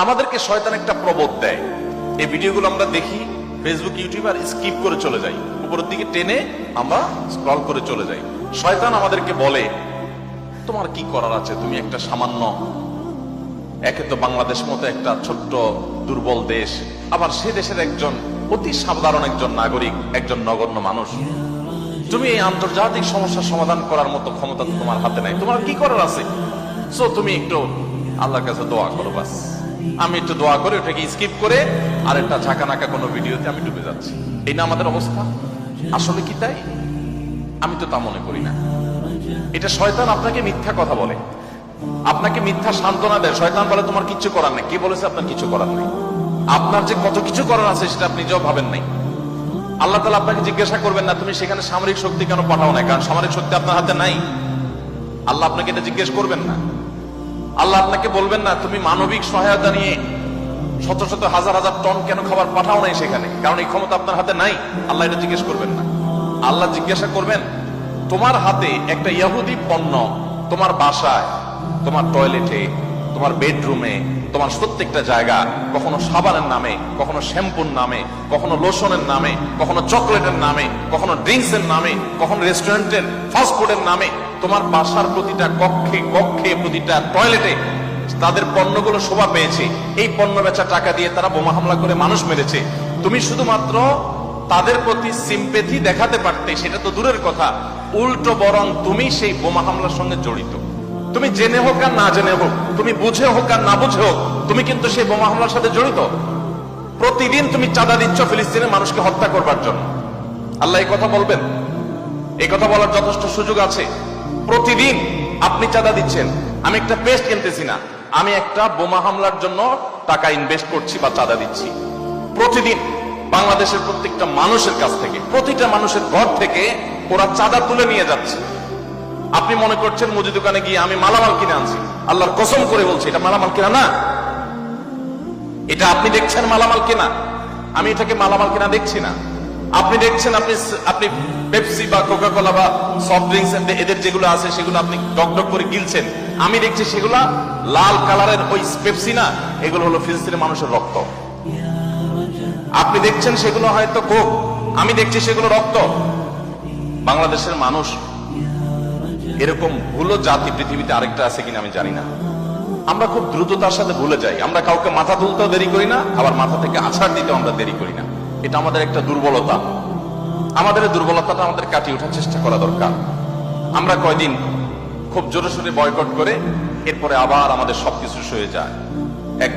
আমাদেরকে শয়তান একটা প্রবোধ দেয়। এই ভিডিওগুলো আমরা দেখি ফেসবুক, ইউটিউব, আর স্কিপ করে চলে যাই, উপরের দিকে টেনে আমরা স্ক্রল করে চলে যাই। শয়তান আমাদেরকে বলে, তোমার কি করার আছে, তুমি একটা সামান্য, একে তো বাংলাদেশ মতো একটা ছোট্ট দুর্বল দেশ, আবার সে দেশের একজন অতি সাধারণ একজন নাগরিক, একজন নগণ্য মানুষ। তুমি এই আন্তর্জাতিক সমস্যার সমাধান করার মতো ক্ষমতা তোমার হাতে নাই, তোমার কি করার আছে? সো তুমি একটু আল্লাহর কাছে দোয়া করো, বাস। আমি একটু দোয়া করে ওটাকে স্কিপ করে আর একটা ঝাঁকানাকা কোনো ভিডিওতে আমি ডুবে যাচ্ছি। এই না আমাদের অবস্থা? আসলে কি তাই? আমি তো তা মনে করি না। এটা শয়তান আপনাকে মিথ্যা কথা বলে, আপনাকে মিথ্যা সান্ত্বনা দেয়। শয়তান বলে তোমার কিচ্ছু করার নেই। কে বলেছে আপনার কিছু করার নেই? আপনার যে কত কিছু করার আছে সেটা আপনি নিজেও ভাবেন নাই। আল্লাহ তাআলা আপনাকে জিজ্ঞাসা করবেন না তুমি সেখানে সামরিক শক্তি কেন পাঠাও না, কারণ সামরিক শক্তি আপনার হাতে নাই। আল্লাহ আপনাকে এটা জিজ্ঞেস করবেন না। আল্লাহ আপনাকে বলবেন না তুমি মানবিক সহায়তা নিয়ে শত শত হাজার হাজার টন কেন খাবার পাঠাও নাই সেখানে, কারণ এই ক্ষমতা আপনার হাতে নাই। আল্লাহ এটা জিজ্ঞেস করবেন না। আল্লাহ জিজ্ঞাসা করবেন তোমার হাতে একটা ইহুদি পণ্য তোমার বাসায়, তোমার টয়লেটে, তোমার বেডরুমে, তোমার প্রত্যেকটা জায়গা, কখনো সাবানের নামে, কখনো শ্যাম্পুর নামে, কখনো লোশনের নামে, কখনো চকলেটের নামে, কখনো ড্রিঙ্কস এর নামে, কখনো রেস্টুরেন্টের ফাস্ট ফুডের নামে, তোমার বাসার প্রতিটা কক্ষে কক্ষে, প্রতিটা টয়লেটে তাদের পণ্যগুলো শোভা পেয়েছে। এই পণ্য বেচা টাকা দিয়ে তারা বোমা হামলা করে মানুষ মেরেছে। তুমি শুধুমাত্র তাদের প্রতি সিম্পেথি দেখাতে পারতে, সেটা তো দূরের কথা, উল্টো বরং তুমি সেই বোমা হামলার সঙ্গে জড়িত। তুমি জেনে হোক আর না জেনে হোক, তুমি বুঝে হোক আর না বুঝে হোক, তুমি কিন্তু সেই বোমা হামলার সাথে জড়িত। প্রতিদিন তুমি চাঁদা দিচ্ছ ফিলিস্তিনের মানুষকে হত্যা করবার জন্য। আল্লাহ এই কথা বলবেন? এই কথা বলার যথেষ্ট সুযোগ আছে। প্রতিদিন আপনি চাঁদা দিচ্ছেন। আমি একটা পেস্ট কিনতেছি না, আমি একটা বোমা হামলার জন্য টাকা ইনভেস্ট করছি বা চাঁদা দিচ্ছি। প্রতিদিন বাংলাদেশের প্রত্যেকটা মানুষের কাছ থেকে, প্রতিটা মানুষের ঘর থেকে ওরা চাঁদা তুলে নিয়ে যাচ্ছে। আপনি মনে করছেন মুদি দোকানে গিয়ে আমি মালামাল কিনে আনছি। আল্লাহর কসম করে বলছি এটা মালামাল কিনা না। এটা আপনি দেখছেন মালামাল কিনা, আমি এটাকে মালামাল কিনা দেখছি না। আপনি দেখছেন আপনি পেপসি বা কোকা কোলা বা সফট ড্রিঙ্কস এদের যেগুলো আছে সেগুলো আপনি ডক ডক করে গিলছেন। আমি দেখছি সেগুলা লাল কালারের ওই পেপসি না, এগুলো হলো ফিলিস্তিনের মানুষের রক্ত। আপনি দেখছেন সেগুলো হয়তো কোক, আমি দেখছি সেগুলো রক্ত। বাংলাদেশের মানুষ এরকম ভুলো জাতি পৃথিবীতে আরেকটা আছে কিনা আমি জানি না। আমরা খুব দ্রুততার সাথে ভুলে যাই। আমরা কাউকে মাথা তুলতেও দেরি করি না, আবার মাথা থেকে আছাড় দিতেও আমরা দেরি করি না। এটা আমাদের একটা দুর্বলতা। আমাদের এই দুর্বলতাটা আমাদের কাটিয়ে ওঠার চেষ্টা করা দরকার। আমরা কয়দিন খুব জোরে সোরে বয়কট করে এরপরে আবার আমাদের সবকিছু সয়ে যায়। এক